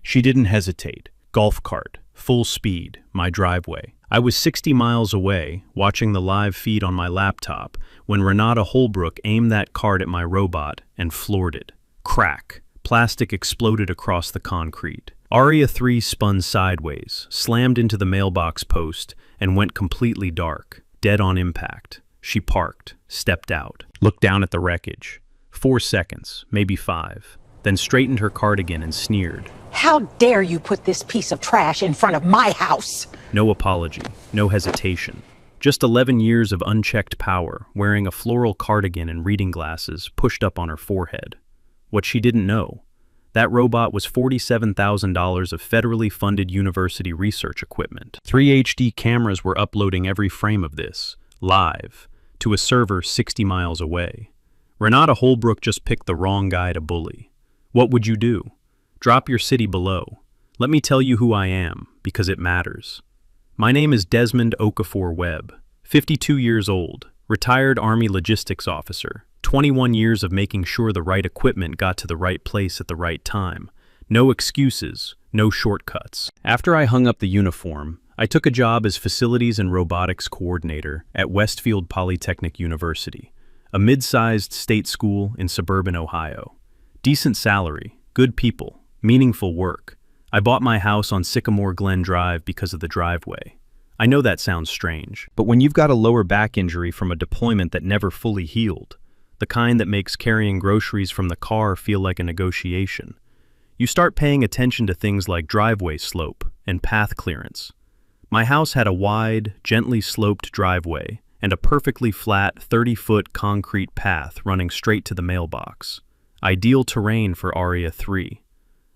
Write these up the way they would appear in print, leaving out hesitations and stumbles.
She didn't hesitate. Golf cart, full speed, my driveway. I was 60 miles away, watching the live feed on my laptop, when Renata Holbrook aimed that cart at my robot and floored it. Crack. Plastic exploded across the concrete. Aria 3 spun sideways, slammed into the mailbox post, and went completely dark, dead on impact. She parked, stepped out, looked down at the wreckage. 4 seconds, maybe 5, then straightened her cardigan and sneered. How dare you put this piece of trash in front of my house? No apology, no hesitation. Just 11 years of unchecked power, wearing a floral cardigan and reading glasses pushed up on her forehead. What she didn't know, that robot was $47,000 of federally funded university research equipment. 3 HD cameras were uploading every frame of this, live, to a server 60 miles away. Renata Holbrook just picked the wrong guy to bully. What would you do? Drop your city below. Let me tell you who I am, because it matters. My name is Desmond Okafor Webb, 52 years old, retired Army logistics officer, 21 years of making sure the right equipment got to the right place at the right time. No excuses, no shortcuts. After I hung up the uniform, I took a job as facilities and robotics coordinator at Westfield Polytechnic University, a mid-sized state school in suburban Ohio. Decent salary, good people, meaningful work. I bought my house on Sycamore Glen Drive because of the driveway. I know that sounds strange, but when you've got a lower back injury from a deployment that never fully healed, the kind that makes carrying groceries from the car feel like a negotiation, you start paying attention to things like driveway slope and path clearance. My house had a wide, gently sloped driveway and a perfectly flat 30-foot concrete path running straight to the mailbox. Ideal terrain for Aria 3.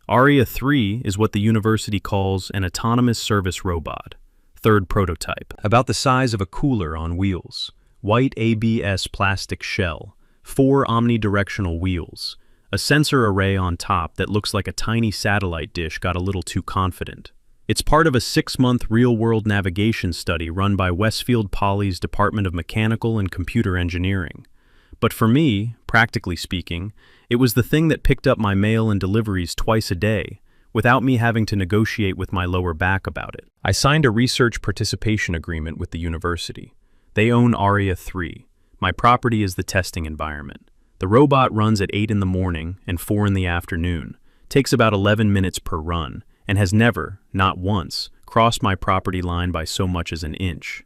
Aria 3 is what the university calls an autonomous service robot, third prototype. About the size of a cooler on wheels, white ABS plastic shell, 4 omnidirectional wheels, a sensor array on top that looks like a tiny satellite dish got a little too confident. It's part of a 6-month real-world navigation study run by Westfield Poly's Department of Mechanical and Computer Engineering. But for me, practically speaking, it was the thing that picked up my mail and deliveries twice a day, without me having to negotiate with my lower back about it. I signed a research participation agreement with the university. They own Aria 3. My property is the testing environment. The robot runs at 8 in the morning and 4 in the afternoon, takes about 11 minutes per run, and has never, not once, crossed my property line by so much as an inch.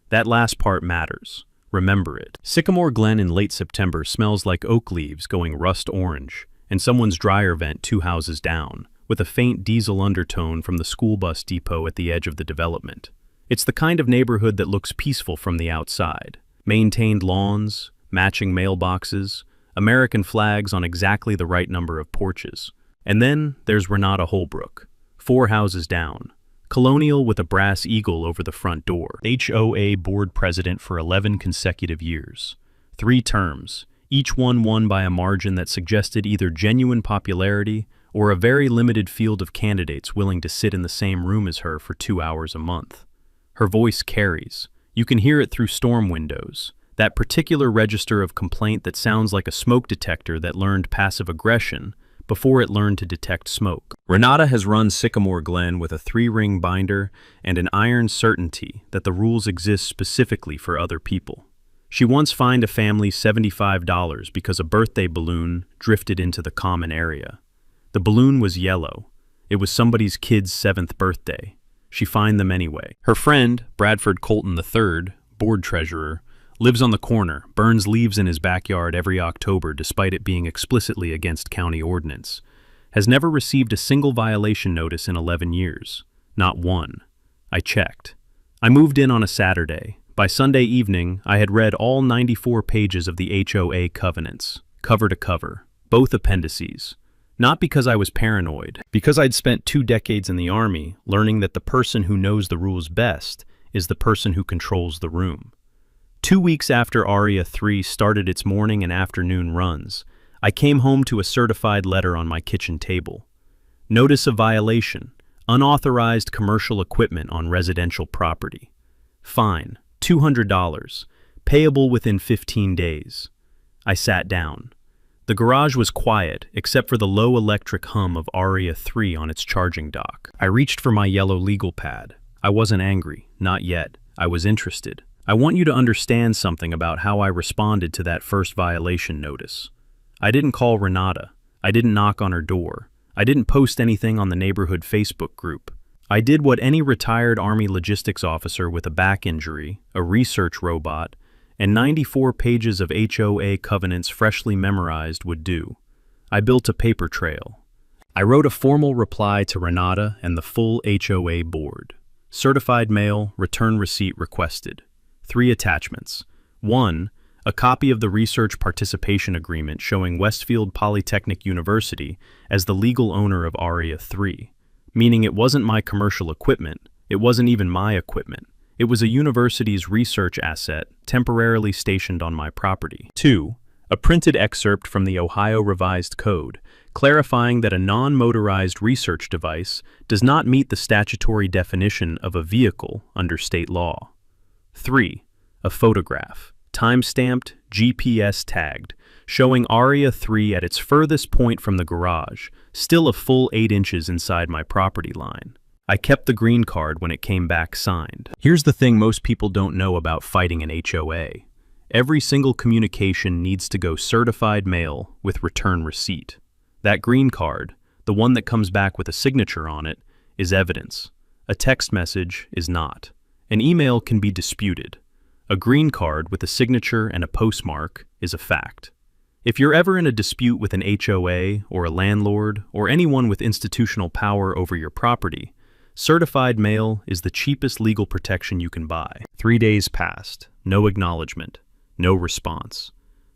That last part matters. Remember it. Sycamore Glen in late September smells like oak leaves going rust orange, and someone's dryer vent 2 houses down, with a faint diesel undertone from the school bus depot at the edge of the development. It's the kind of neighborhood that looks peaceful from the outside. Maintained lawns, matching mailboxes, American flags on exactly the right number of porches. And then there's Renata Holbrook, 4 houses down, colonial with a brass eagle over the front door. HOA board president for 11 consecutive years. 3 terms, each one won by a margin that suggested either genuine popularity or a very limited field of candidates willing to sit in the same room as her for 2 hours a month. Her voice carries. You can hear it through storm windows, that particular register of complaint that sounds like a smoke detector that learned passive aggression before it learned to detect smoke. Renata has run Sycamore Glen with a 3-ring binder and an iron certainty that the rules exist specifically for other people. She once fined a family $75 because a birthday balloon drifted into the common area. The balloon was yellow. It was somebody's kid's 7th birthday. She fined them anyway. Her friend, Bradford Colton III, board treasurer, lives on the corner, burns leaves in his backyard every October despite it being explicitly against county ordinance. Has never received a single violation notice in 11 years. Not one. I checked. I moved in on a Saturday. By Sunday evening, I had read all 94 pages of the HOA covenants, cover to cover, both appendices. Not because I was paranoid, because I'd spent 2 decades in the Army learning that the person who knows the rules best is the person who controls the room. 2 weeks after Aria 3 started its morning and afternoon runs, I came home to a certified letter on my kitchen table. Notice of violation, unauthorized commercial equipment on residential property. Fine, $200, payable within 15 days. I sat down. The garage was quiet, except for the low electric hum of Aria 3 on its charging dock. I reached for my yellow legal pad. I wasn't angry, not yet. I was interested. I want you to understand something about how I responded to that first violation notice. I didn't call Renata. I didn't knock on her door. I didn't post anything on the neighborhood Facebook group. I did what any retired Army logistics officer with a back injury, a research robot, and 94 pages of HOA covenants freshly memorized would do. I built a paper trail. I wrote a formal reply to Renata and the full HOA board. Certified mail, return receipt requested. 3 attachments. 1, a copy of the research participation agreement showing Westfield Polytechnic University as the legal owner of Aria 3, meaning it wasn't my commercial equipment, it wasn't even my equipment. It was a university's research asset temporarily stationed on my property. 2, a printed excerpt from the Ohio Revised Code, clarifying that a non-motorized research device does not meet the statutory definition of a vehicle under state law. 3, a photograph, time-stamped, GPS tagged, showing Aria 3 at its furthest point from the garage, still a full 8 inches inside my property line. I kept the green card when it came back signed. Here's the thing most people don't know about fighting an HOA. Every single communication needs to go certified mail with return receipt. That green card, the one that comes back with a signature on it, is evidence. A text message is not. An email can be disputed. A green card with a signature and a postmark is a fact. If you're ever in a dispute with an HOA or a landlord or anyone with institutional power over your property, certified mail is the cheapest legal protection you can buy. 3 days passed, no acknowledgement, no response.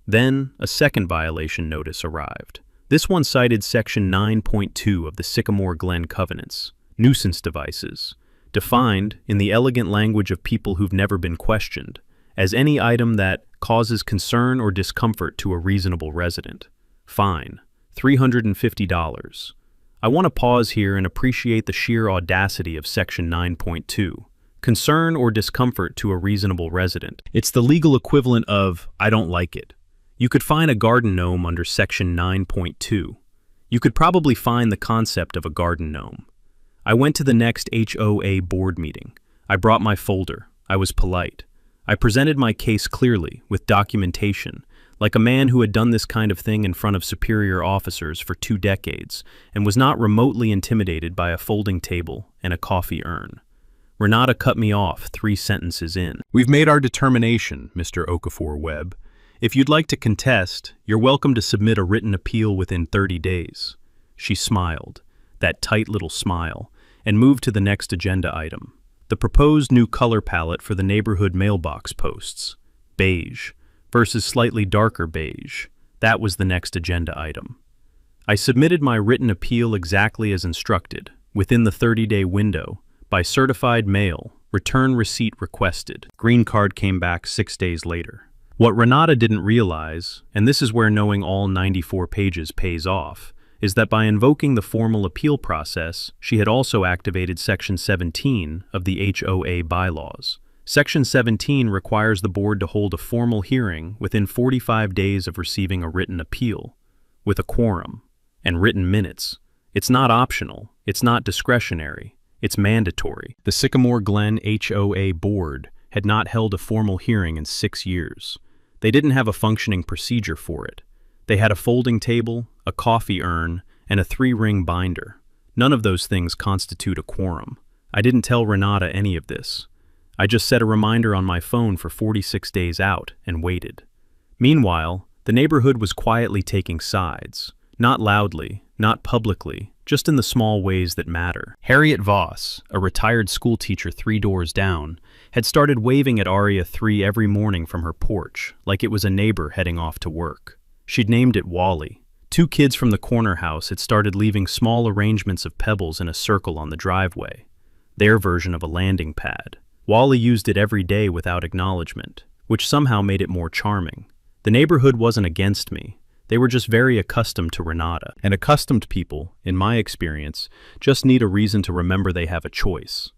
Then, a second violation notice arrived. This one cited Section 9.2 of the Sycamore Glen Covenants, nuisance devices, defined, in the elegant language of people who've never been questioned, as any item that causes concern or discomfort to a reasonable resident. Fine, $350. I want to pause here and appreciate the sheer audacity of Section 9.2. Concern or discomfort to a reasonable resident. It's the legal equivalent of, I don't like it. You could find a garden gnome under Section 9.2. You could probably find the concept of a garden gnome. I went to the next HOA board meeting. I brought my folder. I was polite. I presented my case clearly, with documentation, like a man who had done this kind of thing in front of superior officers for 2 decades and was not remotely intimidated by a folding table and a coffee urn. Renata cut me off 3 sentences in. "We've made our determination, Mr. Okafor Webb. If you'd like to contest, you're welcome to submit a written appeal within 30 days. She smiled, that tight little smile, and moved to the next agenda item. The proposed new color palette for the neighborhood mailbox posts. Beige versus slightly darker beige. That was the next agenda item. I submitted my written appeal exactly as instructed, within the 30-day window, by certified mail, return receipt requested. Green card came back 6 days later. What Renata didn't realize, and this is where knowing all 94 pages pays off, is that by invoking the formal appeal process, she had also activated Section 17 of the HOA bylaws. Section 17 requires the board to hold a formal hearing within 45 days of receiving a written appeal, with a quorum, and written minutes. It's not optional, it's not discretionary, it's mandatory. The Sycamore Glen HOA board had not held a formal hearing in 6 years. They didn't have a functioning procedure for it. They had a folding table, a coffee urn, and a 3-ring binder. None of those things constitute a quorum. I didn't tell Renata any of this. I just set a reminder on my phone for 46 days out and waited. Meanwhile, the neighborhood was quietly taking sides. Not loudly, not publicly, just in the small ways that matter. Harriet Voss, a retired schoolteacher 3 doors down, had started waving at Aria 3 every morning from her porch, like it was a neighbor heading off to work. She'd named it Wally. 2 kids from the corner house had started leaving small arrangements of pebbles in a circle on the driveway, their version of a landing pad. Wally used it every day without acknowledgement, which somehow made it more charming. The neighborhood wasn't against me. They were just very accustomed to Renata. And accustomed people, in my experience, just need a reason to remember they have a choice.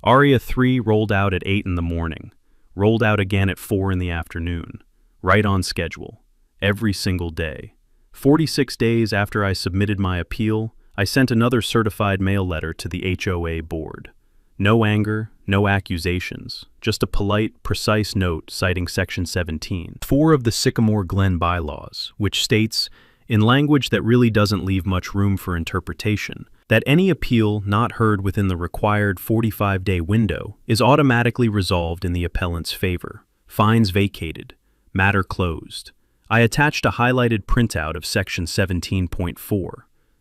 Aria 3 rolled out at 8 in the morning, rolled out again at 4 in the afternoon, right on schedule, every single day. 46 days after I submitted my appeal, I sent another certified mail letter to the HOA board. No anger, no accusations, just a polite, precise note citing Section 17, 4 of the Sycamore Glen bylaws, which states, in language that really doesn't leave much room for interpretation, that any appeal not heard within the required 45-day window is automatically resolved in the appellant's favor. Fines vacated. Matter closed. I attached a highlighted printout of Section 17.4,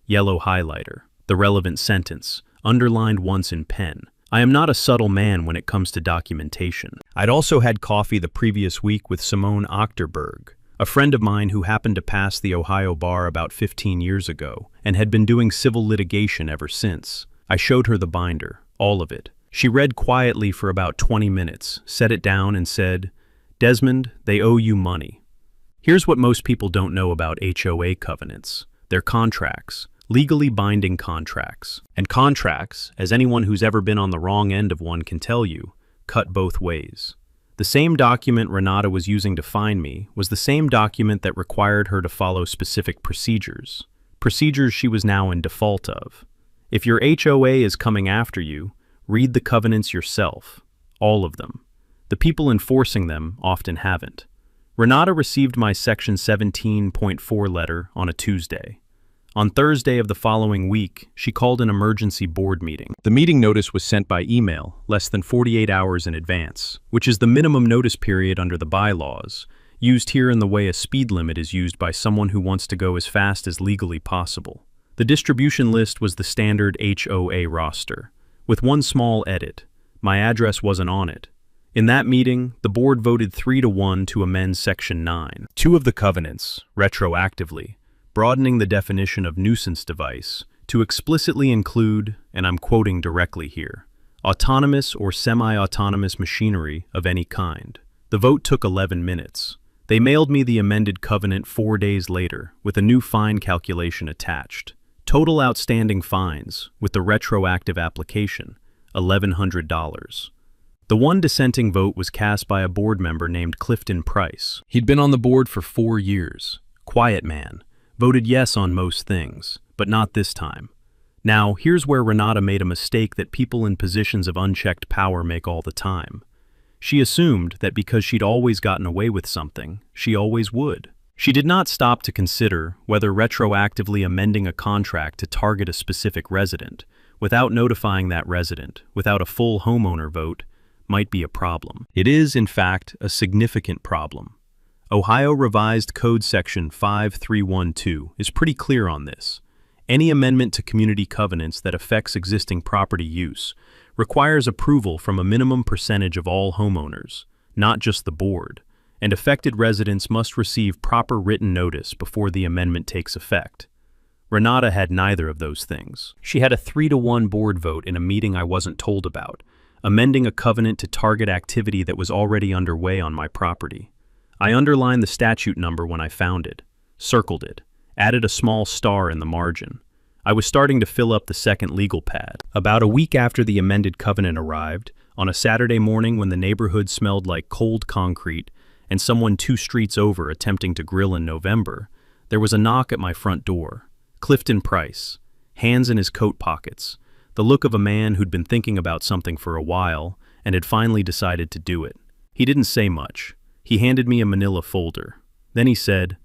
yellow highlighter, the relevant sentence, underlined once in pen. I am not a subtle man when it comes to documentation. I'd also had coffee the previous week with Simone Achterberg, a friend of mine who happened to pass the Ohio bar about 15 years ago and had been doing civil litigation ever since. I showed her the binder, all of it. She read quietly for about 20 minutes, set it down and said, "Desmond, they owe you money." Here's what most people don't know about HOA covenants. They're contracts, legally binding contracts. And contracts, as anyone who's ever been on the wrong end of one can tell you, cut both ways. The same document Renata was using to fine me was the same document that required her to follow specific procedures she was now in default of. If your HOA is coming after you, read the covenants yourself, all of them. The people enforcing them often haven't. Renata received my Section 17.4 letter on a Tuesday. On Thursday of the following week, she called an emergency board meeting. The meeting notice was sent by email, less than 48 hours in advance, which is the minimum notice period under the bylaws, used here in the way a speed limit is used by someone who wants to go as fast as legally possible. The distribution list was the standard HOA roster, with one small edit. My address wasn't on it. In that meeting, the board voted 3-1 to amend Section 9, 2 of the covenants, retroactively, broadening the definition of nuisance device to explicitly include, and I'm quoting directly here, autonomous or semi-autonomous machinery of any kind. The vote took 11 minutes. They mailed me the amended covenant 4 days later with a new fine calculation attached. Total outstanding fines, with the retroactive application, $1,100. The one dissenting vote was cast by a board member named Clifton Price. He'd been on the board for 4 years. Quiet man. Voted yes on most things, but not this time. Now, here's where Renata made a mistake that people in positions of unchecked power make all the time. She assumed that because she'd always gotten away with something, she always would. She did not stop to consider whether retroactively amending a contract to target a specific resident, without notifying that resident, without a full homeowner vote, might be a problem. It is, in fact, a significant problem. Ohio Revised Code Section 5312 is pretty clear on this. Any amendment to community covenants that affects existing property use requires approval from a minimum percentage of all homeowners, not just the board, and affected residents must receive proper written notice before the amendment takes effect. Renata had neither of those things. She had a 3-1 board vote in a meeting I wasn't told about, amending a covenant to target activity that was already underway on my property. I underlined the statute number when I found it, circled it, added a small star in the margin. I was starting to fill up the second legal pad. About a week after the amended covenant arrived, on a Saturday morning when the neighborhood smelled like cold concrete and someone 2 streets over attempting to grill in November, there was a knock at my front door. Clifton Price, hands in his coat pockets, the look of a man who'd been thinking about something for a while and had finally decided to do it. He didn't say much. He handed me a manila folder. Then he said,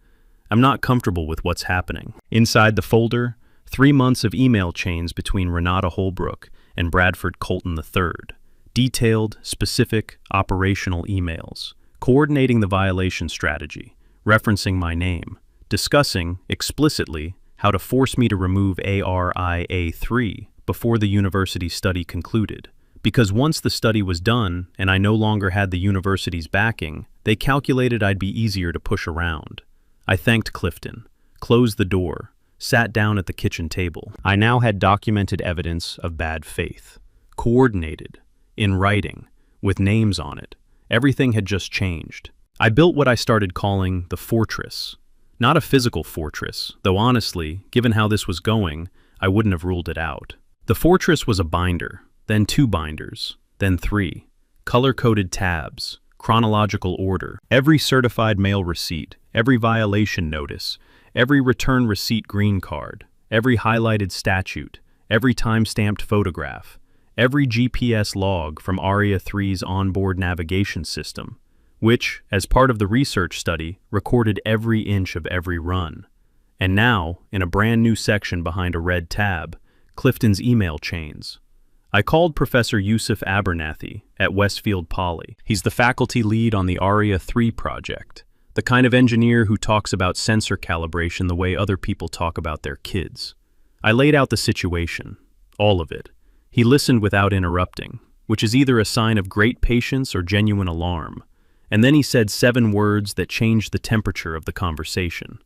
"I'm not comfortable with what's happening." Inside the folder, 3 months of email chains between Renata Holbrook and Bradford Colton III. Detailed, specific, operational emails, coordinating the violation strategy, referencing my name, discussing, explicitly, how to force me to remove ARIA3 before the university study concluded. Because once the study was done and I no longer had the university's backing, they calculated I'd be easier to push around. I thanked Clifton, closed the door, sat down at the kitchen table. I now had documented evidence of bad faith. Coordinated, in writing, with names on it. Everything had just changed. I built what I started calling the fortress. Not a physical fortress, though honestly, given how this was going, I wouldn't have ruled it out. The fortress was a binder, then 2 binders, then 3, color-coded tabs, chronological order, every certified mail receipt, every violation notice, every return receipt green card, every highlighted statute, every time-stamped photograph, every GPS log from ARIA 3's onboard navigation system, which, as part of the research study, recorded every inch of every run. And now, in a brand new section behind a red tab, Clifton's email chains. I called Professor Yusuf Abernathy at Westfield Poly. He's the faculty lead on the ARIA 3 project, the kind of engineer who talks about sensor calibration the way other people talk about their kids. I laid out the situation, all of it. He listened without interrupting, which is either a sign of great patience or genuine alarm. And then he said 7 words that changed the temperature of the conversation.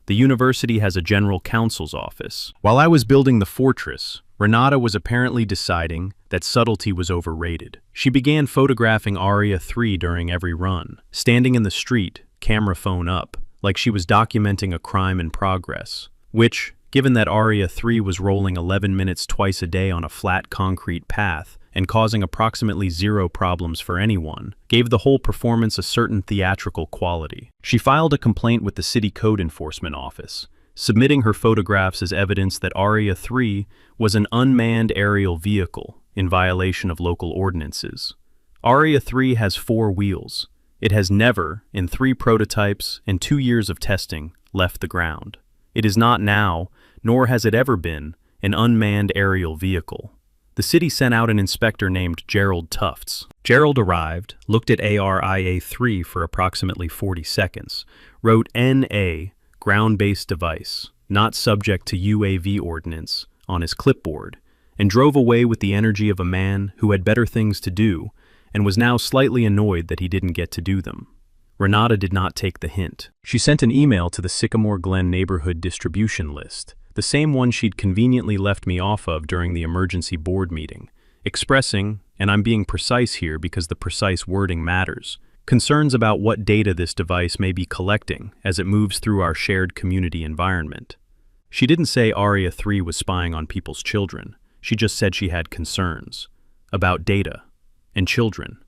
The university has a general counsel's office. While I was building the fortress, Renata was apparently deciding that subtlety was overrated. She began photographing ARIA 3 during every run, standing in the street, camera phone up, like she was documenting a crime in progress, which, given that ARIA 3 was rolling 11 minutes twice a day on a flat concrete path and causing approximately 0 problems for anyone, gave the whole performance a certain theatrical quality. She filed a complaint with the City Code Enforcement Office, submitting her photographs as evidence that ARIA 3 was an unmanned aerial vehicle in violation of local ordinances. ARIA 3 has 4 wheels. It has never, in 3 prototypes and 2 years of testing, left the ground. It is not now, nor has it ever been, an unmanned aerial vehicle. The city sent out an inspector named Gerald Tufts. Gerald arrived, looked at ARIA 3 for approximately 40 seconds, wrote NA, ground-based device, not subject to UAV ordinance, on his clipboard, and drove away with the energy of a man who had better things to do and was now slightly annoyed that he didn't get to do them. Renata did not take the hint. She sent an email to the Sycamore Glen neighborhood distribution list, the same one she'd conveniently left me off of during the emergency board meeting, expressing, and I'm being precise here because the precise wording matters, concerns about what data this device may be collecting as it moves through our shared community environment. She didn't say ARIA 3 was spying on people's children. She just said she had concerns about data and children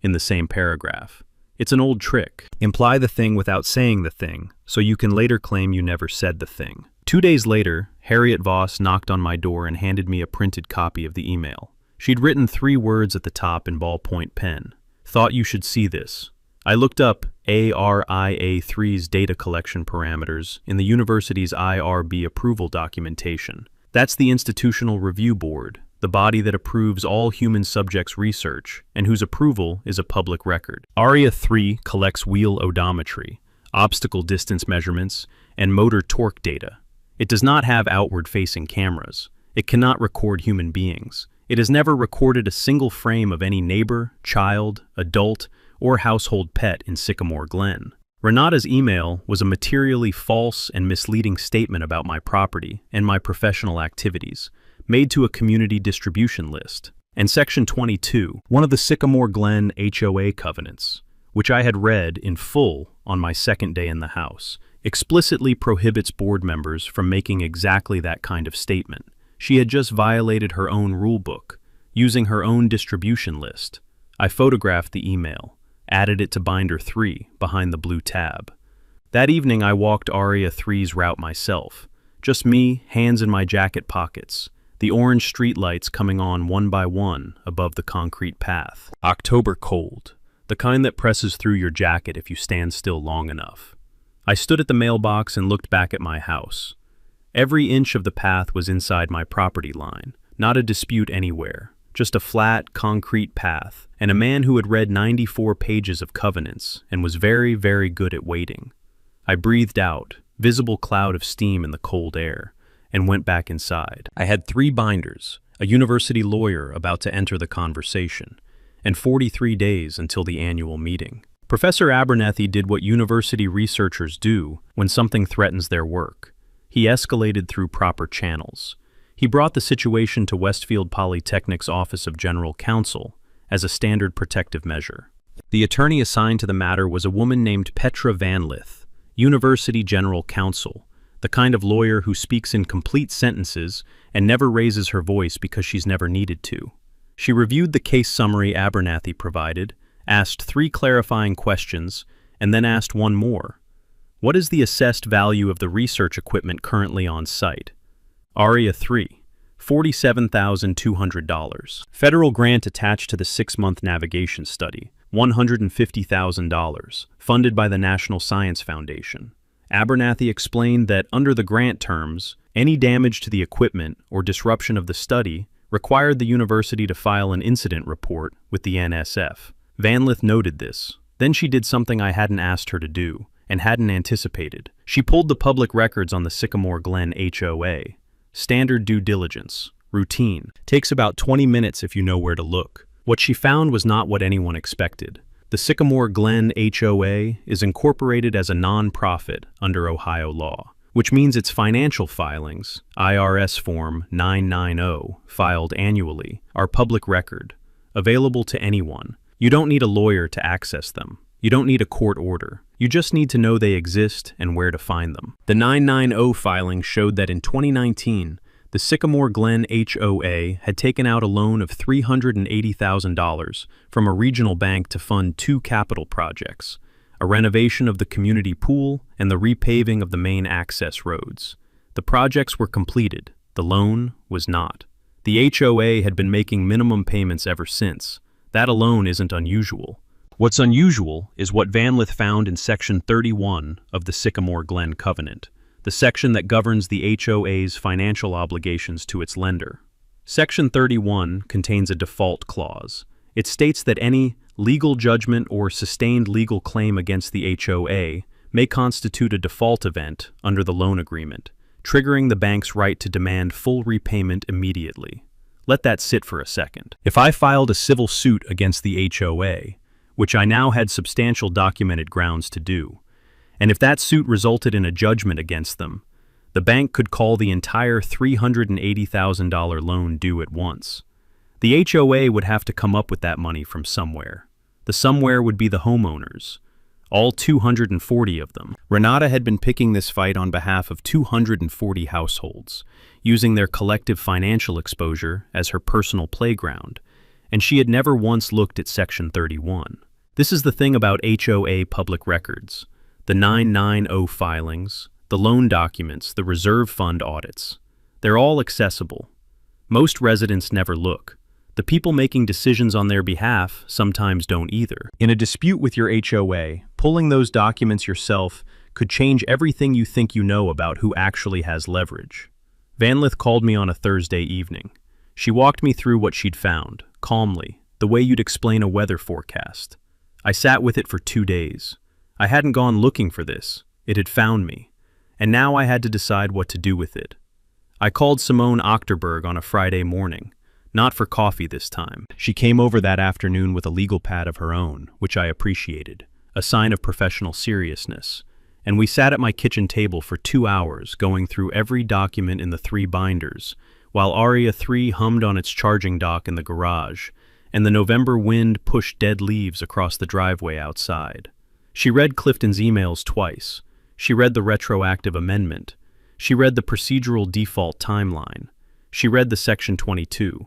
in the same paragraph. It's an old trick. Imply the thing without saying the thing, so you can later claim you never said the thing. 2 days later, Harriet Voss knocked on my door and handed me a printed copy of the email. She'd written 3 words at the top in ballpoint pen. Thought you should see this. I looked up ARIA 3's data collection parameters in the university's IRB approval documentation. That's the Institutional Review Board, the body that approves all human subjects research and whose approval is a public record. ARIA 3 collects wheel odometry, obstacle distance measurements, and motor torque data. It does not have outward-facing cameras. It cannot record human beings. It has never recorded a single frame of any neighbor, child, adult, or household pet in Sycamore Glen. Renata's email was a materially false and misleading statement about my property and my professional activities, made to a community distribution list. And Section 22, one of the Sycamore Glen HOA covenants, which I had read in full on my second day in the house, explicitly prohibits board members from making exactly that kind of statement. She had just violated her own rulebook, using her own distribution list. I photographed the email, added it to binder 3 behind the blue tab. That evening I walked ARIA 3's route myself. Just me, hands in my jacket pockets, the orange streetlights coming on one by one above the concrete path. October cold, the kind that presses through your jacket if you stand still long enough. I stood at the mailbox and looked back at my house. Every inch of the path was inside my property line, not a dispute anywhere, just a flat, concrete path, and a man who had read 94 pages of covenants and was very, very good at waiting. I breathed out, visible cloud of steam in the cold air, and went back inside. I had 3 binders, a university lawyer about to enter the conversation, and 43 days until the annual meeting. Professor Abernathy did what university researchers do when something threatens their work. He escalated through proper channels. He brought the situation to Westfield Polytechnic's Office of General Counsel as a standard protective measure. The attorney assigned to the matter was a woman named Petra Van Lith, University General Counsel, the kind of lawyer who speaks in complete sentences and never raises her voice because she's never needed to. She reviewed the case summary Abernathy provided, asked 3 clarifying questions, and then asked one more. What is the assessed value of the research equipment currently on site? Aria 3, $47,200. Federal grant attached to the 6-month navigation study, $150,000, funded by the National Science Foundation. Abernathy explained that under the grant terms, any damage to the equipment or disruption of the study required the university to file an incident report with the NSF. Vanlith noted this. Then she did something I hadn't asked her to do, and hadn't anticipated. She pulled the public records on the Sycamore Glen HOA. Standard due diligence. Routine. Takes about 20 minutes if you know where to look. What she found was not what anyone expected. The Sycamore Glen HOA is incorporated as a non-profit under Ohio law, which means its financial filings, IRS Form 990, filed annually, are public record, available to anyone. You don't need a lawyer to access them. You don't need a court order. You just need to know they exist and where to find them. The 990 filing showed that in 2019, the Sycamore Glen HOA had taken out a loan of $380,000 from a regional bank to fund 2 capital projects, a renovation of the community pool and the repaving of the main access roads. The projects were completed. The loan was not. The HOA had been making minimum payments ever since. That alone isn't unusual. What's unusual is what Vanlith found in Section 31 of the Sycamore Glen Covenant, the section that governs the HOA's financial obligations to its lender. Section 31 contains a default clause. It states that any legal judgment or sustained legal claim against the HOA may constitute a default event under the loan agreement, triggering the bank's right to demand full repayment immediately. Let that sit for a second. If I filed a civil suit against the HOA, which I now had substantial documented grounds to do, and if that suit resulted in a judgment against them, the bank could call the entire $380,000 loan due at once. The HOA would have to come up with that money from somewhere. The somewhere would be the homeowners, all 240 of them. Renata had been picking this fight on behalf of 240 households, using their collective financial exposure as her personal playground, and she had never once looked at Section 31. This is the thing about HOA public records. The 990 filings, the loan documents, the reserve fund audits. They're all accessible. Most residents never look. The people making decisions on their behalf sometimes don't either. In a dispute with your HOA, pulling those documents yourself could change everything you think you know about who actually has leverage. Vanlith called me on a Thursday evening. She walked me through what she'd found, calmly, the way you'd explain a weather forecast. I sat with it for 2 days. I hadn't gone looking for this. It had found me. And now I had to decide what to do with it. I called Simone Ochterberg on a Friday morning. Not for coffee this time. She came over that afternoon with a legal pad of her own, which I appreciated, a sign of professional seriousness. And we sat at my kitchen table for 2 hours, going through every document in the 3 binders, while Aria 3 hummed on its charging dock in the garage, and the November wind pushed dead leaves across the driveway outside. She read Clifton's emails twice. She read the retroactive amendment. She read the procedural default timeline. She read the Section 22.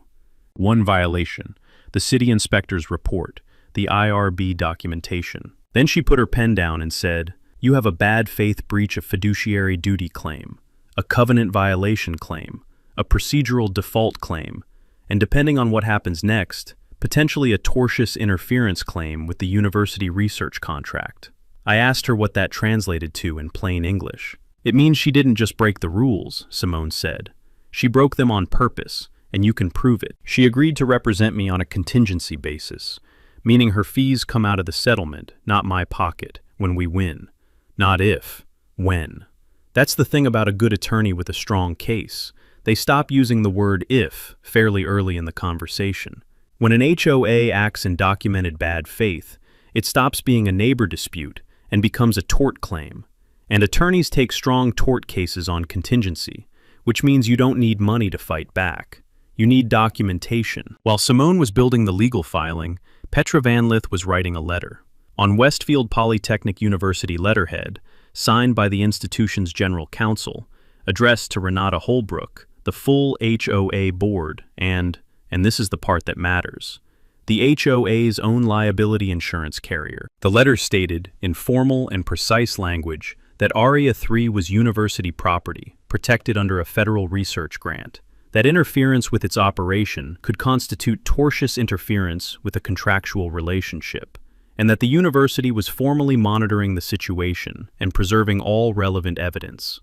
1 violation, the city inspector's report, the IRB documentation. Then she put her pen down and said, "You have a bad faith breach of fiduciary duty claim, a covenant violation claim, a procedural default claim, and depending on what happens next, potentially a tortious interference claim with the university research contract." I asked her what that translated to in plain English. "It means she didn't just break the rules," Simone said. "She broke them on purpose, and you can prove it." She agreed to represent me on a contingency basis, meaning her fees come out of the settlement, not my pocket, when we win. Not if, when. That's the thing about a good attorney with a strong case. They stop using the word if fairly early in the conversation. When an HOA acts in documented bad faith, it stops being a neighbor dispute and becomes a tort claim. And attorneys take strong tort cases on contingency, which means you don't need money to fight back. You need documentation. While Simone was building the legal filing, Petra Vanlith was writing a letter. On Westfield Polytechnic University letterhead, signed by the institution's general counsel, addressed to Renata Holbrook, the full HOA board, and this is the part that matters, the HOA's own liability insurance carrier. The letter stated, in formal and precise language, that Area 3 was university property, protected under a federal research grant, that interference with its operation could constitute tortious interference with a contractual relationship, and that the university was formally monitoring the situation and preserving all relevant evidence.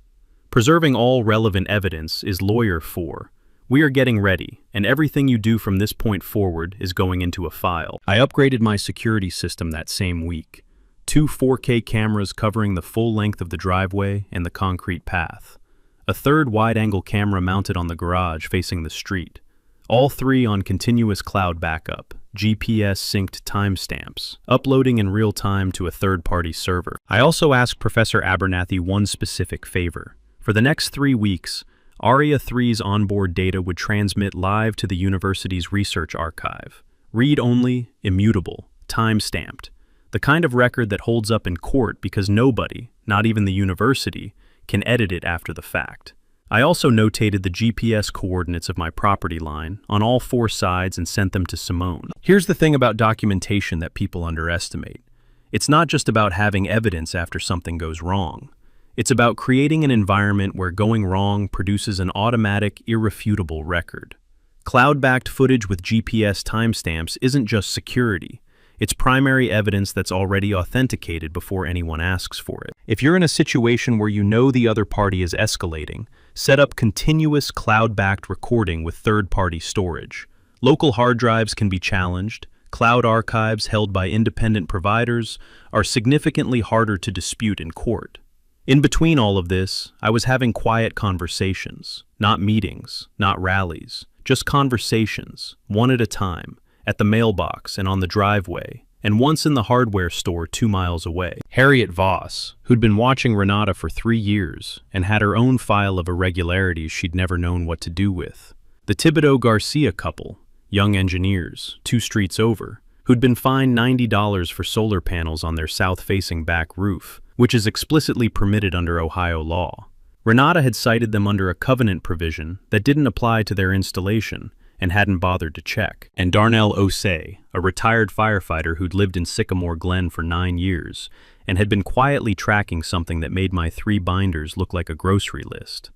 Preserving all relevant evidence is lawyer for. We are getting ready, and everything you do from this point forward is going into a file. I upgraded my security system that same week. 2 4K cameras covering the full length of the driveway and the concrete path. A third wide-angle camera mounted on the garage facing the street. All 3 on continuous cloud backup, GPS-synced timestamps, uploading in real time to a third-party server. I also asked Professor Abernathy one specific favor. For the next 3 weeks, Area 3's onboard data would transmit live to the university's research archive. Read-only, immutable, time-stamped. The kind of record that holds up in court because nobody, not even the university, can edit it after the fact. I also notated the GPS coordinates of my property line on all 4 sides and sent them to Simone. Here's the thing about documentation that people underestimate. It's not just about having evidence after something goes wrong. It's about creating an environment where going wrong produces an automatic, irrefutable record. Cloud-backed footage with GPS timestamps isn't just security. It's primary evidence that's already authenticated before anyone asks for it. If you're in a situation where you know the other party is escalating, set up continuous cloud-backed recording with third-party storage. Local hard drives can be challenged. Cloud archives held by independent providers are significantly harder to dispute in court. In between all of this, I was having quiet conversations, not meetings, not rallies, just conversations, one at a time, at the mailbox and on the driveway, and once in the hardware store 2 miles away. Harriet Voss, who'd been watching Renata for 3 years and had her own file of irregularities she'd never known what to do with. The Thibodeau-Garcia couple, young engineers, 2 streets over, who'd been fined $90 for solar panels on their south-facing back roof, which is explicitly permitted under Ohio law. Renata had cited them under a covenant provision that didn't apply to their installation and hadn't bothered to check. And Darnell Osei, a retired firefighter who'd lived in Sycamore Glen for 9 years and had been quietly tracking something that made my 3 binders look like a grocery list.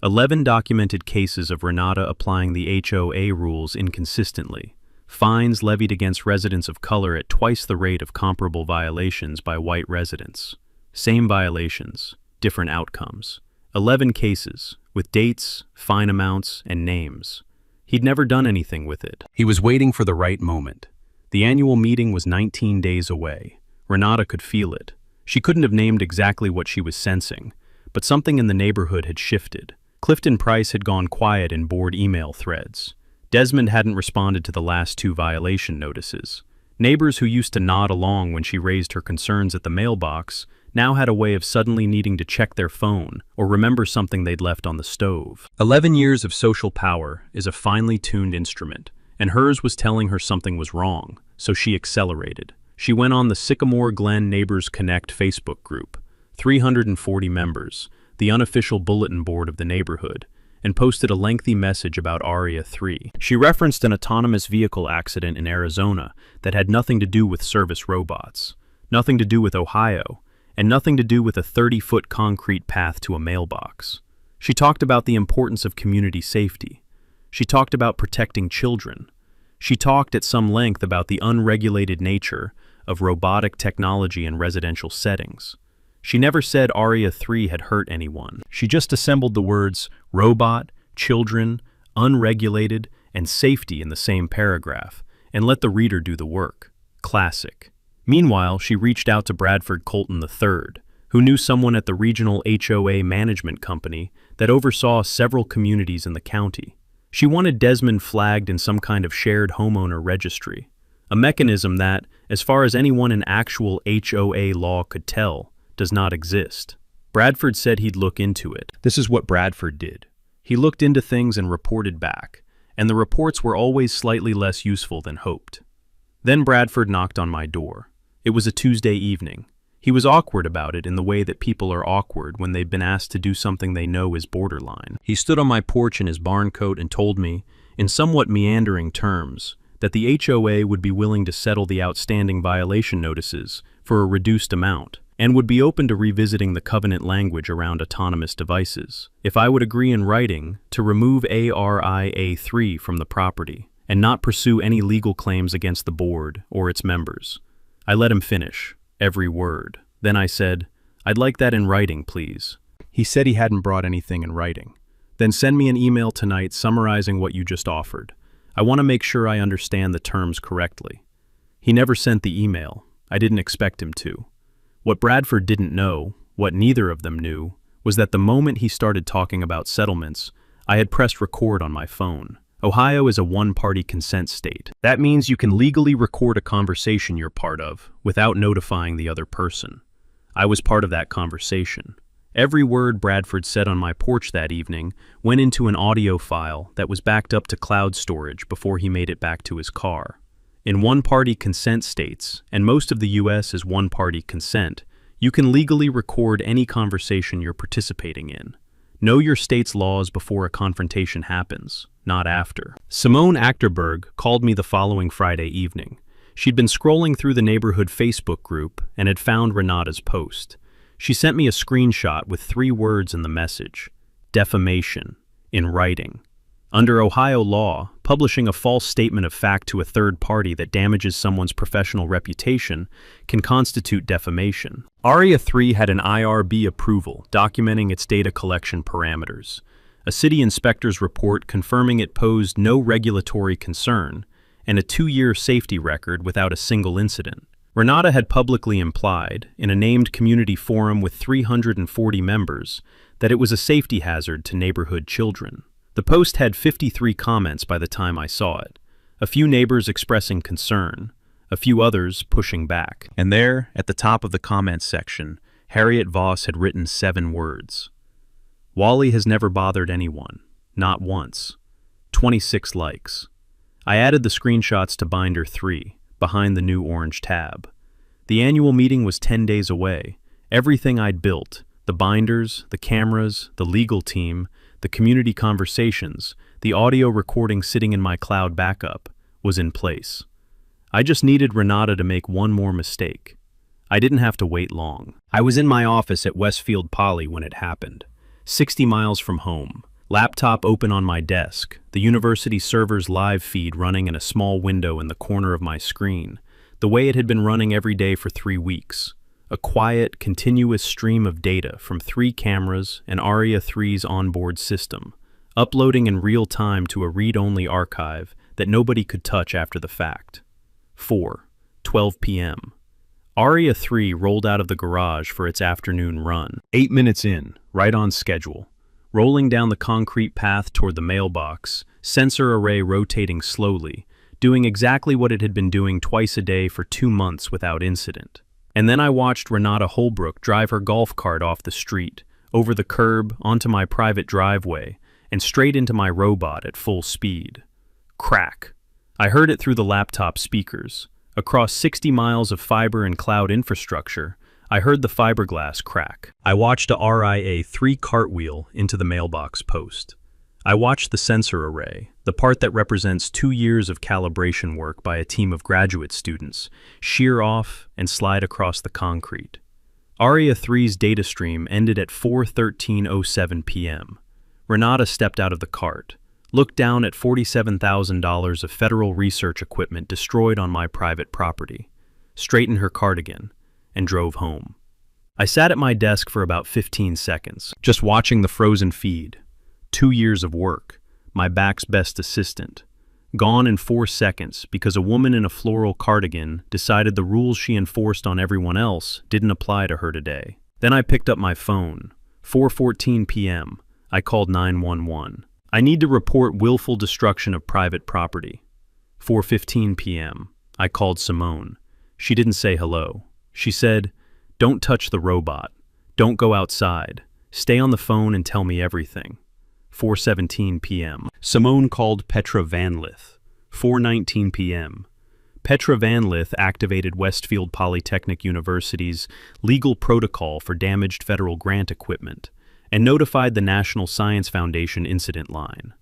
11 documented cases of Renata applying the HOA rules inconsistently. Fines levied against residents of color at twice the rate of comparable violations by white residents. Same violations, different outcomes. 11 cases, with dates, fine amounts, and names. He'd never done anything with it. He was waiting for the right moment. The annual meeting was 19 days away. Renata could feel it. She couldn't have named exactly what she was sensing, but something in the neighborhood had shifted. Clifton Price had gone quiet in board email threads. Desmond hadn't responded to the last 2 violation notices. Neighbors who used to nod along when she raised her concerns at the mailbox now had a way of suddenly needing to check their phone or remember something they'd left on the stove. 11 years of social power is a finely tuned instrument, and hers was telling her something was wrong, so she accelerated. She went on the Sycamore Glen Neighbors Connect Facebook group, 340 members, the unofficial bulletin board of the neighborhood, and posted a lengthy message about Area 3. She referenced an autonomous vehicle accident in Arizona that had nothing to do with service robots, nothing to do with Ohio, and nothing to do with a 30-foot concrete path to a mailbox. She talked about the importance of community safety. She talked about protecting children. She talked at some length about the unregulated nature of robotic technology in residential settings. She never said Area 3 had hurt anyone. She just assembled the words robot, children, unregulated, and safety in the same paragraph, and let the reader do the work. Classic. Meanwhile, she reached out to Bradford Colton III, who knew someone at the regional HOA management company that oversaw several communities in the county. She wanted Desmond flagged in some kind of shared homeowner registry, a mechanism that, as far as anyone in actual HOA law could tell, does not exist. Bradford said he'd look into it. This is what Bradford did. He looked into things and reported back, and the reports were always slightly less useful than hoped. Then Bradford knocked on my door. It was a Tuesday evening. He was awkward about it in the way that people are awkward when they've been asked to do something they know is borderline. He stood on my porch in his barn coat and told me, in somewhat meandering terms, that the HOA would be willing to settle the outstanding violation notices for a reduced amount, and would be open to revisiting the covenant language around autonomous devices, if I would agree in writing to remove ARIA3 from the property and not pursue any legal claims against the board or its members. I let him finish, every word. Then I said, "I'd like that in writing, please." He said he hadn't brought anything in writing. "Then send me an email tonight summarizing what you just offered. I want to make sure I understand the terms correctly." He never sent the email. I didn't expect him to. What Bradford didn't know, what neither of them knew, was that the moment he started talking about settlements, I had pressed record on my phone. Ohio is a one-party consent state. That means you can legally record a conversation you're part of without notifying the other person. I was part of that conversation. Every word Bradford said on my porch that evening went into an audio file that was backed up to cloud storage before he made it back to his car. In one-party consent states, and most of the U.S. is one-party consent, you can legally record any conversation you're participating in. Know your state's laws before a confrontation happens, not after. Simone Achterberg called me the following Friday evening. She'd been scrolling through the neighborhood Facebook group and had found Renata's post. She sent me a screenshot with 3 words in the message: defamation, in writing. Under Ohio law, publishing a false statement of fact to a third party that damages someone's professional reputation can constitute defamation. ARIA 3 had an IRB approval documenting its data collection parameters, a city inspector's report confirming it posed no regulatory concern, and a 2-year safety record without a single incident. Renata had publicly implied, in a named community forum with 340 members, that it was a safety hazard to neighborhood children. The post had 53 comments by the time I saw it, a few neighbors expressing concern, a few others pushing back. And there, at the top of the comments section, Harriet Voss had written 7 words. "Wally has never bothered anyone, not once." 26 likes. I added the screenshots to Binder 3, behind the new orange tab. The annual meeting was 10 days away. Everything I'd built, the binders, the cameras, the legal team, the community conversations, the audio recording sitting in my cloud backup, was in place. I just needed Renata to make one more mistake. I didn't have to wait long. I was in my office at Westfield Poly when it happened, 60 miles from home, laptop open on my desk, the university server's live feed running in a small window in the corner of my screen, the way it had been running every day for 3 weeks. A quiet, continuous stream of data from 3 cameras and ARIA 3's onboard system, uploading in real time to a read-only archive that nobody could touch after the fact. 4:12 p.m. ARIA 3 rolled out of the garage for its afternoon run. 8 minutes in, right on schedule. Rolling down the concrete path toward the mailbox, sensor array rotating slowly, doing exactly what it had been doing twice a day for 2 months without incident. And then I watched Renata Holbrook drive her golf cart off the street, over the curb, onto my private driveway, and straight into my robot at full speed. Crack. I heard it through the laptop speakers. Across 60 miles of fiber and cloud infrastructure, I heard the fiberglass crack. I watched a RIA 3 cartwheel into the mailbox post. I watched the sensor array, the part that represents 2 years of calibration work by a team of graduate students, shear off and slide across the concrete. ARIA 3's data stream ended at 4:13:07 p.m. Renata stepped out of the cart, looked down at $47,000 of federal research equipment destroyed on my private property, straightened her cardigan, and drove home. I sat at my desk for about 15 seconds, just watching the frozen feed. 2 years of work, my back's best assistant, gone in 4 seconds because a woman in a floral cardigan decided the rules she enforced on everyone else didn't apply to her today. Then I picked up my phone. 4:14 p.m. I called 911. I need to report willful destruction of private property. 4:15 p.m. I called Simone. She didn't say hello. She said, "Don't touch the robot. Don't go outside. Stay on the phone and tell me everything." 4:17 p.m. Simone called Petra Van Lith. 4:19 p.m. Petra Van Lith activated Westfield Polytechnic University's legal protocol for damaged federal grant equipment and notified the National Science Foundation incident line.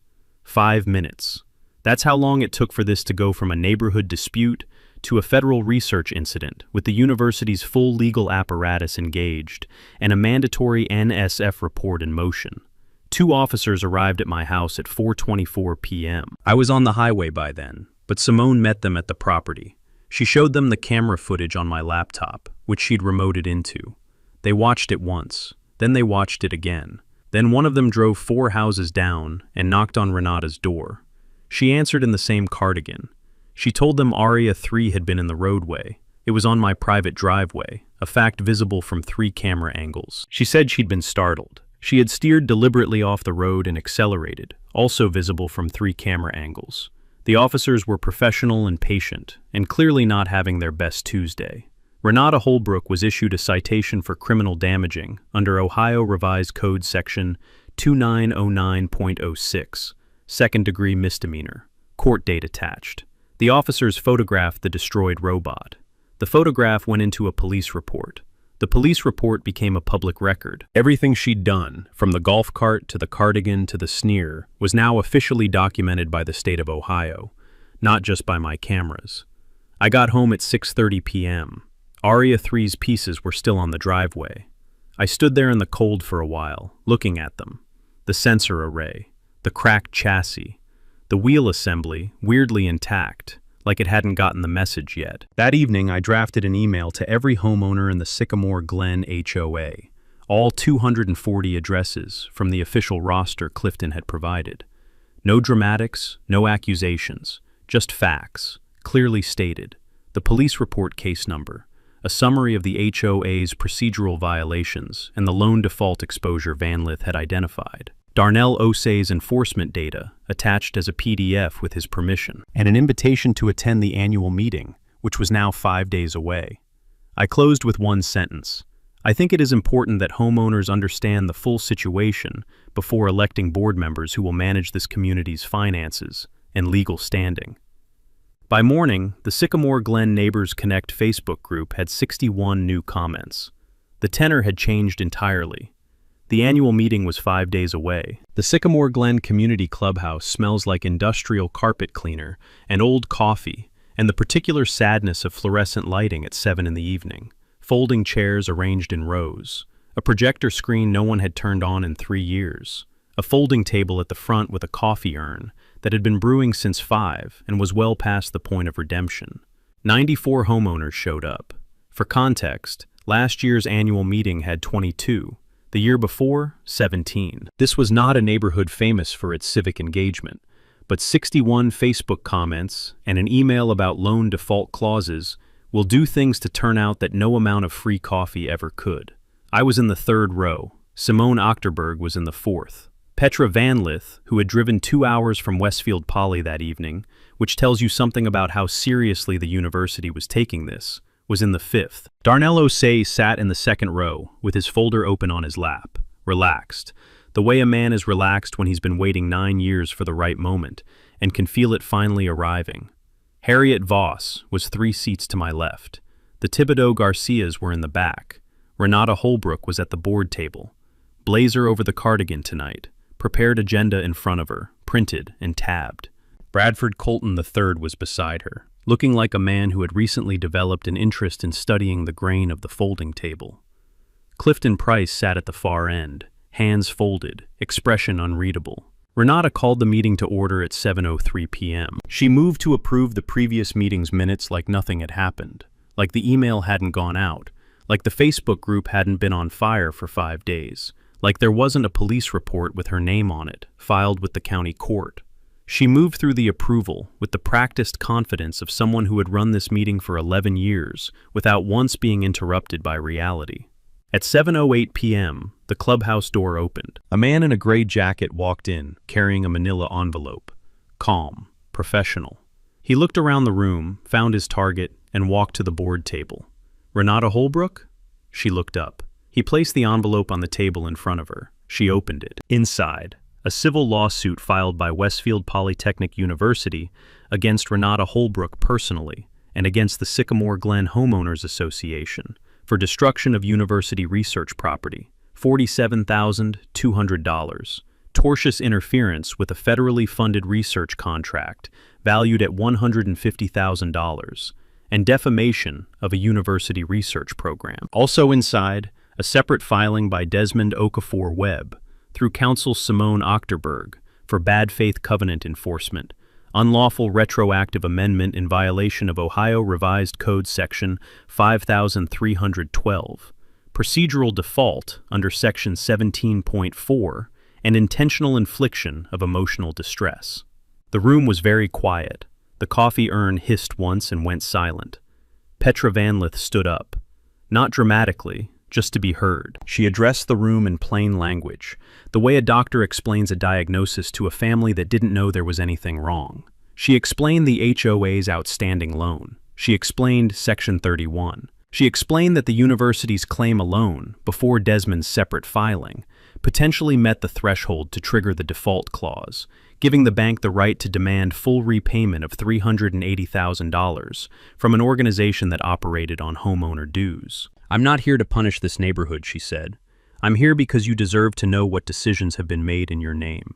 5 minutes. That's how long it took for this to go from a neighborhood dispute to a federal research incident with the university's full legal apparatus engaged and a mandatory NSF report in motion. 2 officers arrived at my house at 4:24 p.m. I was on the highway by then, but Simone met them at the property. She showed them the camera footage on my laptop, which she'd remoted into. They watched it once, then they watched it again. Then one of them drove 4 houses down and knocked on Renata's door. She answered in the same cardigan. She told them Aria 3 had been in the roadway. It was on my private driveway, a fact visible from 3 camera angles. She said she'd been startled. She had steered deliberately off the road and accelerated, also visible from 3 camera angles. The officers were professional and patient, and clearly not having their best Tuesday. Renata Holbrook was issued a citation for criminal damaging under Ohio Revised Code Section 2909.06, second-degree misdemeanor. Court date attached. The officers photographed the destroyed robot. The photograph went into a police report. The police report became a public record. Everything she'd done, from the golf cart to the cardigan to the sneer, was now officially documented by the state of Ohio, not just by my cameras. I got home at 6:30 p.m. Aria 3's pieces were still on the driveway. I stood there in the cold for a while, looking at them. The sensor array, the cracked chassis, the wheel assembly, weirdly intact, like it hadn't gotten the message yet. That evening, I drafted an email to every homeowner in the Sycamore Glen HOA, all 240 addresses from the official roster Clifton had provided. No dramatics, no accusations, just facts, clearly stated, the police report case number, a summary of the HOA's procedural violations, and the loan default exposure Van Lith had identified. Darnell Osei's enforcement data, attached as a PDF with his permission, and an invitation to attend the annual meeting, which was now 5 days away. I closed with one sentence. I think it is important that homeowners understand the full situation before electing board members who will manage this community's finances and legal standing. By morning, the Sycamore Glen Neighbors Connect Facebook group had 61 new comments. The tenor had changed entirely. The annual meeting was 5 days away. The Sycamore Glen Community Clubhouse smells like industrial carpet cleaner and old coffee, and the particular sadness of fluorescent lighting at 7 in the evening, folding chairs arranged in rows, a projector screen no one had turned on in 3 years, a folding table at the front with a coffee urn that had been brewing since 5 and was well past the point of redemption. 94 homeowners showed up. For context, last year's annual meeting had 22. The year before, 17. This was not a neighborhood famous for its civic engagement, but 61 Facebook comments and an email about loan default clauses will do things to turn out that no amount of free coffee ever could. I was in the 3rd row. Simone Ochterberg was in the 4th. Petra Van Lith, who had driven 2 hours from Westfield Poly that evening, which tells you something about how seriously the university was taking this, was in the 5th. Darnell Osei sat in the 2nd row, with his folder open on his lap, relaxed, the way a man is relaxed when he's been waiting 9 years for the right moment, and can feel it finally arriving. Harriet Voss was 3 seats to my left. The Thibodeau Garcias were in the back. Renata Holbrook was at the board table. Blazer over the cardigan tonight, prepared agenda in front of her, printed and tabbed. Bradford Colton III was beside her, looking like a man who had recently developed an interest in studying the grain of the folding table. Clifton Price sat at the far end, hands folded, expression unreadable. Renata called the meeting to order at 7:03 p.m. She moved to approve the previous meeting's minutes like nothing had happened, like the email hadn't gone out, like the Facebook group hadn't been on fire for 5 days, like there wasn't a police report with her name on it, filed with the county court. She moved through the approval with the practiced confidence of someone who had run this meeting for 11 years without once being interrupted by reality. At 7:08 p.m., the clubhouse door opened. A man in a gray jacket walked in, carrying a manila envelope. Calm, professional. He looked around the room, found his target, and walked to the board table. Renata Holbrook? She looked up. He placed the envelope on the table in front of her. She opened it. Inside, a civil lawsuit filed by Westfield Polytechnic University against Renata Holbrook personally and against the Sycamore Glen Homeowners Association for destruction of university research property, $47,200, tortious interference with a federally funded research contract valued at $150,000, and defamation of a university research program. Also inside, a separate filing by Desmond Okafor Webb through counsel Simone Ochterberg for bad faith covenant enforcement, unlawful retroactive amendment in violation of Ohio Revised Code Section 5312, procedural default under Section 17.4, and intentional infliction of emotional distress. The room was very quiet. The coffee urn hissed once and went silent. Petra Van Lith stood up. Not dramatically, just to be heard. She addressed the room in plain language, the way a doctor explains a diagnosis to a family that didn't know there was anything wrong. She explained the HOA's outstanding loan. She explained Section 31. She explained that the university's claim alone, before Desmond's separate filing, potentially met the threshold to trigger the default clause, giving the bank the right to demand full repayment of $380,000 from an organization that operated on homeowner dues. "I'm not here to punish this neighborhood," she said. "I'm here because you deserve to know what decisions have been made in your name."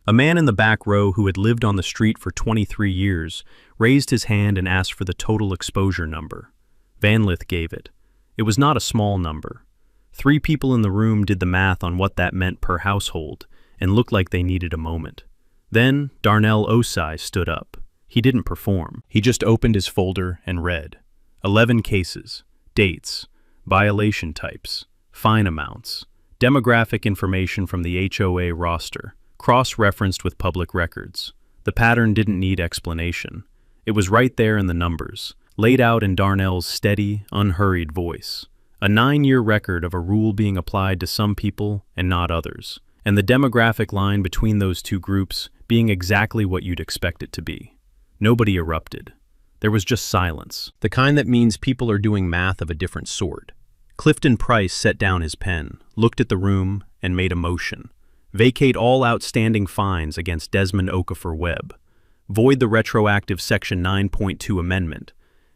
A man in the back row who had lived on the street for 23 years raised his hand and asked for the total exposure number. Van Lith gave it. It was not a small number. 3 people in the room did the math on what that meant per household and looked like they needed a moment. Then Darnell Osai stood up. He didn't perform. He just opened his folder and read. 11 cases, dates, violation types, fine amounts, demographic information from the HOA roster, cross-referenced with public records. The pattern didn't need explanation. It was right there in the numbers, laid out in Darnell's steady, unhurried voice. A 9-year record of a rule being applied to some people and not others, and the demographic line between those two groups being exactly what you'd expect it to be. Nobody erupted. There was just silence, the kind that means people are doing math of a different sort. Clifton Price set down his pen, looked at the room, and made a motion. Vacate all outstanding fines against Desmond Okafor Webb, void the retroactive Section 9.2 amendment,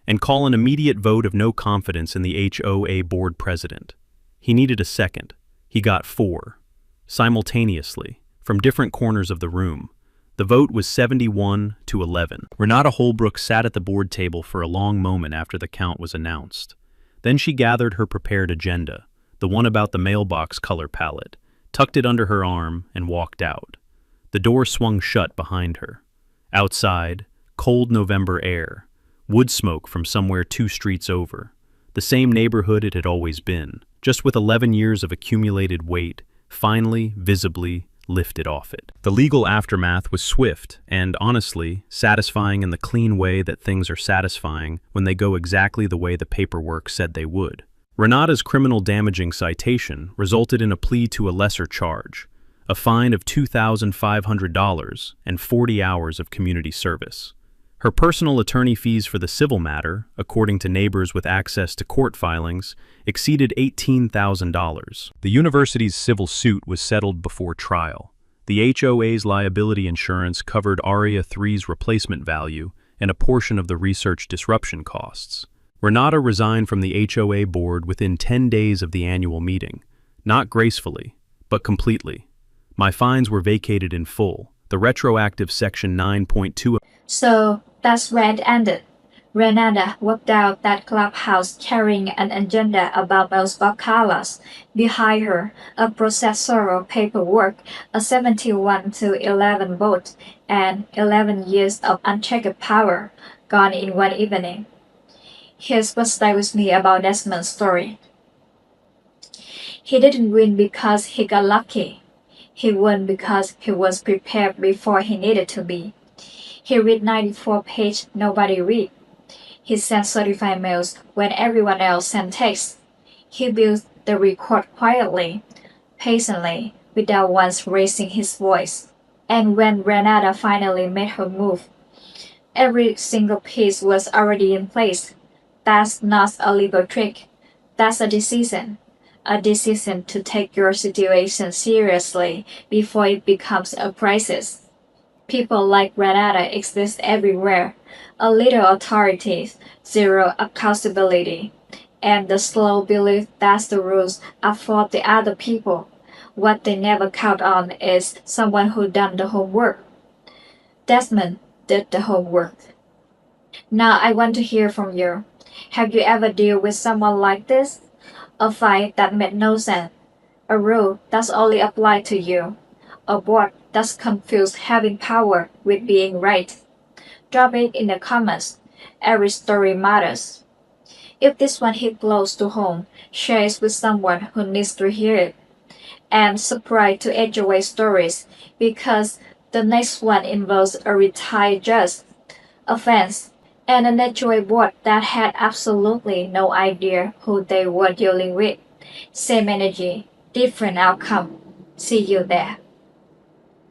and call an immediate vote of no confidence in the HOA board president. He needed a second. He got 4. Simultaneously, from different corners of the room. The vote was 71 to 11. Renata Holbrook sat at the board table for a long moment after the count was announced. Then she gathered her prepared agenda, the one about the mailbox color palette, tucked it under her arm, and walked out. The door swung shut behind her. Outside, cold November air, wood smoke from somewhere 2 streets over. The same neighborhood it had always been, just with 11 years of accumulated weight, finally, visibly, lifted off it. The legal aftermath was swift and, honestly, satisfying in the clean way that things are satisfying when they go exactly the way the paperwork said they would. Renata's criminal damaging citation resulted in a plea to a lesser charge, a fine of $2,500 and 40 hours of community service. Her personal attorney fees for the civil matter, according to neighbors with access to court filings, exceeded $18,000. The university's civil suit was settled before trial. The HOA's liability insurance covered ARIA 3's replacement value and a portion of the research disruption costs. Renata resigned from the HOA board within 10 days of the annual meeting, not gracefully, but completely. My fines were vacated in full. The retroactive Section 9.2. So that's where it ended. Renata walked out that clubhouse carrying an agenda about those bacalas. Behind her, a processoral paperwork, a 71 to 11 vote, and 11 years of unchecked power, gone in one evening. Here's what stayed with me about Desmond's story. He didn't win because he got lucky. He won because he was prepared before he needed to be. He read 94 pages nobody read. He sent certified mails when everyone else sent texts. He built the record quietly, patiently, without once raising his voice. And when Renata finally made her move, every single piece was already in place. That's not a legal trick. That's a decision to take your situation seriously before it becomes a crisis. People like Renata exist everywhere. A little authority, zero accountability, and the slow belief that the rules are for the other people. What they never count on is someone who done the homework. Desmond did the homework. Now I want to hear from you. Have you ever dealt with someone like this? A fight that made no sense. A rule that's only applied to you. A board that's confused having power with being right. Drop it in the comments. Every story matters. If this one hit close to home, share it with someone who needs to hear it. And subscribe to HOA stories because the next one involves a retired judge, a fence, and an HOA board that had absolutely no idea who they were dealing with. Same energy, different outcome. See you there.